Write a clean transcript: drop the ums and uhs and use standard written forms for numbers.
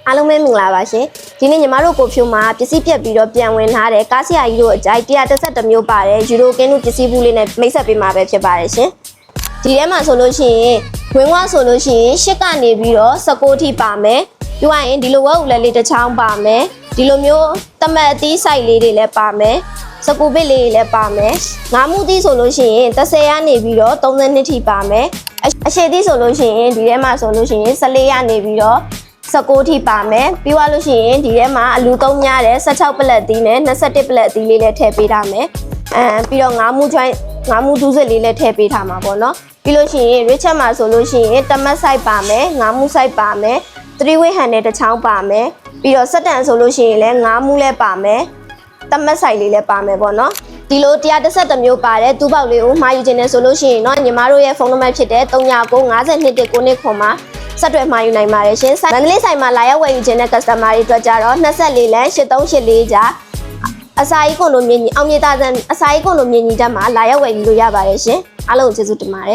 အားလုံးပဲမင်္ဂလာပါရှင်ဒီနေ့ညီမတို့ကိုဖြိုမှာပစ္စည်းပြက်ပြီးတော့ပြန်ဝင်ထားတဲ့ကားဆရာကြီးတို့အကြိုက်131မျိုးပါတယ်ယူရိုကင်းတို့ပစ္စည်းဘူးလေးနဲ့မိတ်ဆက်ပေးမှာပဲဖြစ်ပါတယ်ရှင်ဒီထဲမှာဆိုလို့ရှိရင်ဝင်ဝဆိုလို့ရှိရင်8ကနေပြီးတော့16ထိပါမယ်ပြီးသွားရင်ဒီလိုဝက်ဦးလည်းလေးတစ်ချောင်းပါမယ်ဒီလိုမျိုးတမတ်အသီးစိုက်လေးတွေလည်းပါမယ်စကူပစ်လေးတွေလည်းပါမယ်ငါးမှုသီးဆိုလို့ရှိရင်30ကနေပြီးတော့32ထိပါမယ်အရှည်သီးဆိုလို့ရှိရင်ဒီထဲမှာဆိုလို့ရှိရင်14ကနေပြီးတော့16ထိပါမယ်ပြီးသွားလို့ရှိရင်ဒီထဲမှာအလူသုံးများတဲ့16ပလက်သီးနဲ့21ပလက်သီးလေးလည်းထည့်ပေးထားမယ်ပြီးတော့ငါးမှုဒူးစစ်လေးလည်းထည့်ပေးထားမှာပေါ့နော်ပြီးလို့ရှိရင် Richard မှာဆိုလို့ရှိရင်တမတ်ဆိုင်ပါမယ်ငါးမှုဆိုင်ပါမယ်3 way hand နဲ့တစ်ချောင်းပါမယ်ပြီးတော့စက်တန်ဆိုလို့ရှိရင်လည်းငါးမှုလည်းပါမယ်တမတ်ဆိုင်လေးလည်းပါမယ်ပေါ့နော်ဒီလို131မျိုးပါတယ်တူပေါက်လေးကိုမှာယူခြင်းနဲ့ဆိုလို့ရှိရင်เนาะညီမတို့ရဲ့ဖုန်းနံပါတ်ဖြစ်တဲ့399219ခုမှာဆက်တွဲမှာယူနိုင်ပါတယ်ရှင်မန္တလေးဆိုင်မှာလာရောက်ဝယ်ယူခြင်းတဲ့ customer တွေအတွက်ကြတော့24လမ်း8384ကြားအစာကြီးကွန်ဒိုမြင့်ကြီးအောင်မြေတာဆန်အစာကြီးကွန်ဒိုမြင့်ကြီးတက်မှာလာရောက်ဝယ်ယူလို့ရပါတယ်ရှင်အားလုံးကျေးဇူးတင်ပါတယ်